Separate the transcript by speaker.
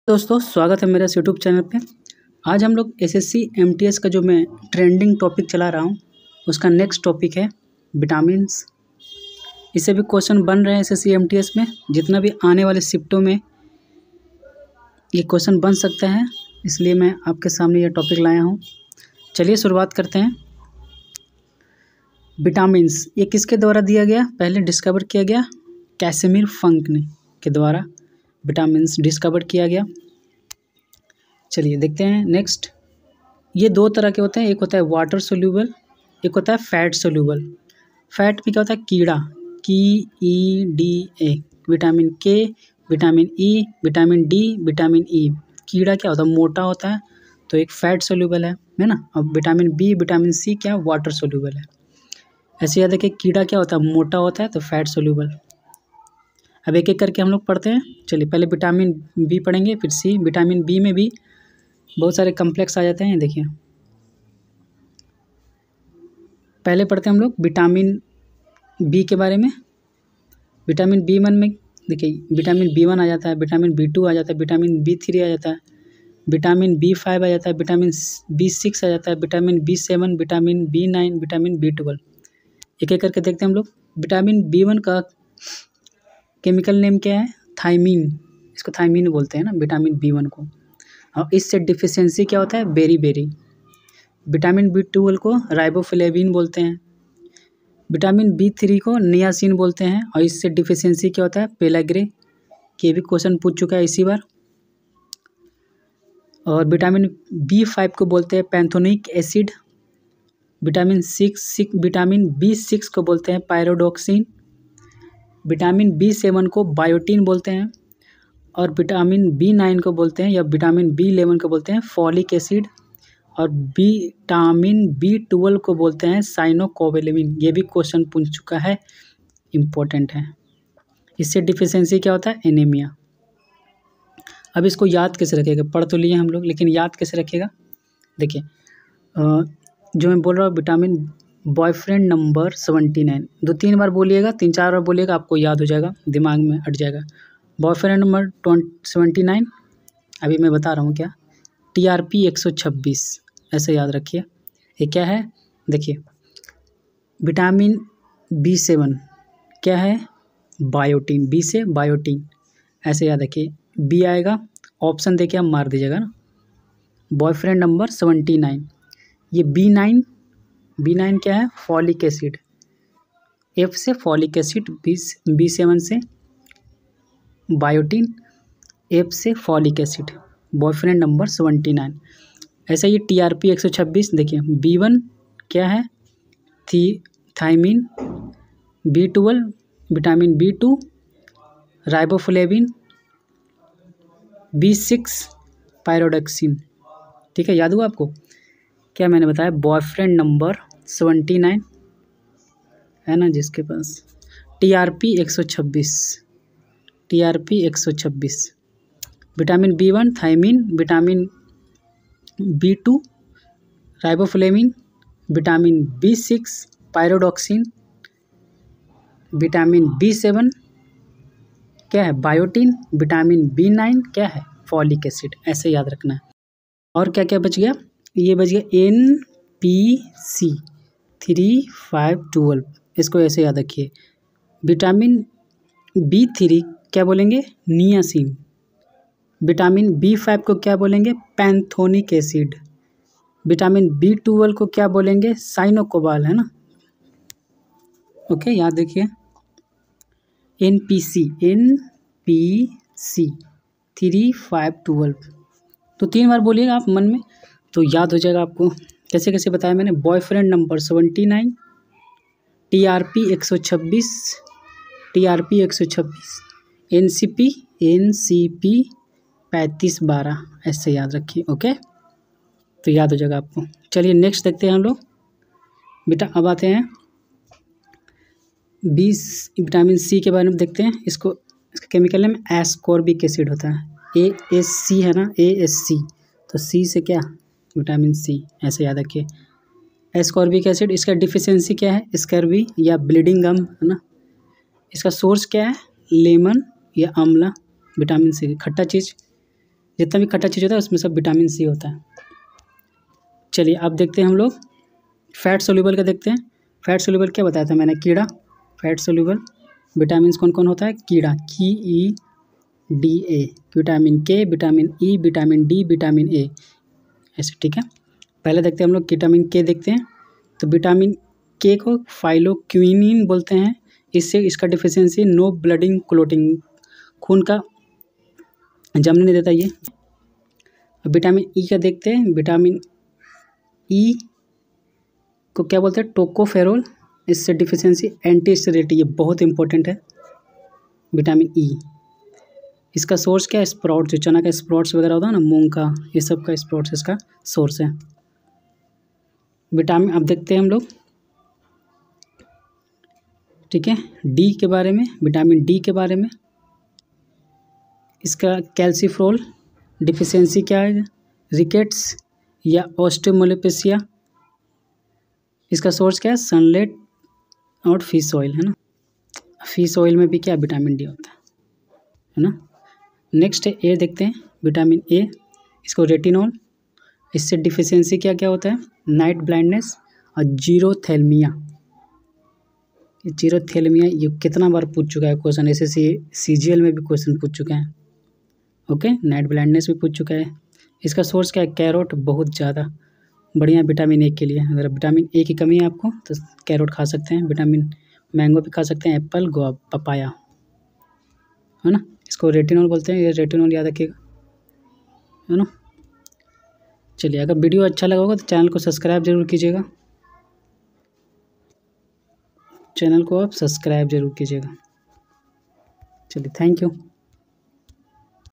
Speaker 1: दोस्तों स्वागत है मेरे इस यूट्यूब चैनल पे। आज हम लोग एसएससी एमटीएस का जो मैं ट्रेंडिंग टॉपिक चला रहा हूँ उसका नेक्स्ट टॉपिक है विटामिन्स। इससे भी क्वेश्चन बन रहे हैं एसएससी एमटीएस में, जितना भी आने वाले शिफ्टों में ये क्वेश्चन बन सकता है, इसलिए मैं आपके सामने ये टॉपिक लाया हूँ। चलिए शुरुआत करते हैं। विटामिन्स ये किसके द्वारा दिया गया, पहले डिस्कवर किया गया कैसिमिर फंक ने के द्वारा विटामिन्स डिस्कवर किया गया। चलिए देखते हैं नेक्स्ट। ये दो तरह के होते हैं, एक होता है वाटर सोल्यूबल, एक होता है फैट सोल्यूबल। फैट में क्या होता है, कीड़ा, KEDA, विटामिन के, vitamin E, vitamin D, vitamin E. कीड़ा क्या होता है, मोटा होता है, तो एक फैट सोल्यूबल है ना। अब विटामिन बी, विटामिन सी क्या वाटर सोल्यूबल है। ऐसे याद है कि कीड़ा क्या होता है, मोटा होता है, तो फैट सोल्यूबल। अब एक एक करके हम लोग पढ़ते हैं। चलिए पहले विटामिन बी पढ़ेंगे, फिर सी। विटामिन बी में भी बहुत सारे कम्प्लेक्स आ जाते हैं, देखिए। पहले पढ़ते हैं हम लोग विटामिन बी के बारे में। विटामिन B1 में देखिए विटामिन B1 आ जाता है, विटामिन B2 आ जाता है, विटामिन B3 आ जाता है, विटामिन B5 आ जाता है, विटामिन B6 आ जाता है, vitamin B7, vitamin B9, vitamin B12। एक एक करके देखते हैं हम लोग। विटामिन B1 का केमिकल नेम क्या है, थायमीन। इसको थायमीन बोलते हैं ना विटामिन B1 को। और इससे डिफिशियंसी क्या होता है, बेरी। विटामिन B12 को राइबोफ्लेविन बोलते हैं। विटामिन B3 को नियासिन बोलते हैं, और इससे डिफिशियंसी क्या होता है, पेलाग्रे। ये भी क्वेश्चन पूछ चुका है इसी बार। और विटामिन B5 को बोलते हैं पैंथोनिक एसिड। विटामिन B6 को बोलते हैं पायरोडोक्सिन। विटामिन B7 को बायोटिन बोलते हैं, और विटामिन B9 को बोलते हैं, या विटामिन B11 को बोलते हैं फॉलिक एसिड। और विटामिन B12 को बोलते हैं साइनोकोबालेमिन। ये भी क्वेश्चन पूछ चुका है, इम्पोर्टेंट है। इससे डिफिशियंसी क्या होता है, एनीमिया। अब इसको याद कैसे रखेगा, पढ़ तो लिए हम लोग, लेकिन याद कैसे रखेगा। देखिए जो मैं बोल रहा हूँ विटामिन बॉयफ्रेंड नंबर 79, 2-3 बार बोलिएगा, 3-4 बार बोलिएगा, आपको याद हो जाएगा, दिमाग में अट जाएगा। बॉयफ्रेंड नंबर 79 अभी मैं बता रहा हूँ क्या, TRP 126, ऐसे याद रखिए। ये क्या है, देखिए विटामिन B7 क्या है, बायोटिन। बी से बायोटिन, ऐसे याद रखिए। बी आएगा, ऑप्शन देके आप मार दीजिएगा ना। Boyfriend number 79। ये B9 क्या है, फॉलिक एसिड। F से फॉलिक एसिड, B7 से बायोटिन, F से फॉलिक एसिड, बॉयफ्रेंड नंबर 79। ऐसा ये TRP 126 देखिए। B1 क्या है, thymine. B12 vitamin B2, riboflavin. B6 पायरोडोक्सिन। ठीक है, याद हुआ आपको क्या मैंने बताया, बॉयफ्रेंड नंबर 79 है ना जिसके पास, TRP 126। Vitamin B1 thiamine, vitamin B2 riboflavin, vitamin B6 pyridoxine, vitamin B7 क्या है, बायोटिन, विटामिन B9 क्या है, फॉलिक एसिड। ऐसे याद रखना है। और क्या क्या बच गया, ये बच गया NPC 3,5,12, इसको ऐसे याद रखिए। विटामिन B3 क्या बोलेंगे, नियासिन। विटामिन B5 को क्या बोलेंगे, पैंथोनिक एसिड। विटामिन B12 को क्या बोलेंगे, साइनोकोबाल, है ना। ओके, याद देखिए। NPC 3,5,12, तो 3 बार बोलिएगा आप मन में, तो याद हो जाएगा आपको। कैसे कैसे बताया मैंने, बॉयफ्रेंड नंबर 79, TRP 126, NCP 3512, ऐसे याद रखिए। ओके, तो याद हो जाएगा आपको। चलिए नेक्स्ट देखते हैं हम लोग। अब आते हैं विटामिन C के बारे में देखते हैं। इसका केमिकल नेम एस्कॉर्बिक एसिड होता है, ASC है ना, ASC। तो C से क्या, विटामिन C, ऐसे याद रखिए। एस्कॉर्बिक एसिड, इसका डिफिशियंसी क्या है, स्कर्वी या ब्लीडिंग गम, है ना। इसका सोर्स क्या है, लेमन या आंवला, विटामिन C खट्टा चीज़। जितना भी खट्टा चीज़ होता है उसमें सब विटामिन सी होता है। चलिए अब देखते हैं हम लोग फैट सोल्यूबल का देखते हैं। फैट सोल्यूबल क्या बताया था मैंने, कीड़ा। फैट सोल्यूबल विटामिन कौन कौन होता है, कीड़ा, KEDA, विटामिन के, vitamin E, vitamin D, vitamin A, ऐसे, ठीक है। पहले देखते हैं हम लोग विटामिन के देखते हैं। तो विटामिन के को फाइलोक्विनिन बोलते हैं। इससे इसका डिफिशियंसी नो ब्लडिंग क्लोटिंग, खून का जमने नहीं देता ये। अब विटामिन ई का देखते हैं। विटामिन ई को क्या बोलते हैं, टोकोफेरोल। इससे डिफिशियंसी एंटी स्टेरिलिटी, ये बहुत इंपॉर्टेंट है विटामिन ई। इसका सोर्स क्या है, स्प्राउट, जो चना का स्प्राउट्स वगैरह होता है ना, मूंग का, ये सब का स्प्राउट्स इसका सोर्स है। विटामिन अब देखते हैं हम लोग, ठीक है, डी के बारे में, विटामिन डी के बारे में। इसका कैल्सीफ्रोल डिफिशियंसी क्या है, रिकेट्स या ऑस्टियोमालासिया। इसका सोर्स क्या है, सनलाइट और फिश ऑयल, है ना। फिश ऑयल में भी क्या विटामिन डी होता है ना। नेक्स्ट है ए देखते हैं, विटामिन ए। इसको रेटिनॉल, इससे डिफिशियंसी क्या क्या होता है, नाइट ब्लाइंडनेस और जीरोथैल्मिया। ये जीरोथैल्मिया ये कितना बार पूछ चुका है क्वेश्चन, ऐसे CGL में भी क्वेश्चन पूछ चुके हैं। ओके, नाइट ब्लाइंडनेस भी पूछ चुका है। इसका सोर्स क्या है, कैरोट, बहुत ज़्यादा बढ़िया विटामिन ए के लिए। अगर विटामिन ए की कमी है आपको तो कैरोट खा सकते हैं। विटामिन मैंगो भी खा सकते हैं, एप्पल, गुआवा, पपाया, है ना। इसको रेटिनॉल बोलते हैं, ये रेटिनॉल याद रखिएगा, है ना। चलिए, अगर वीडियो अच्छा लगा होगा तो चैनल को सब्सक्राइब जरूर कीजिएगा। चैनल को आप सब्सक्राइब जरूर कीजिएगा। चलिए, थैंक यू।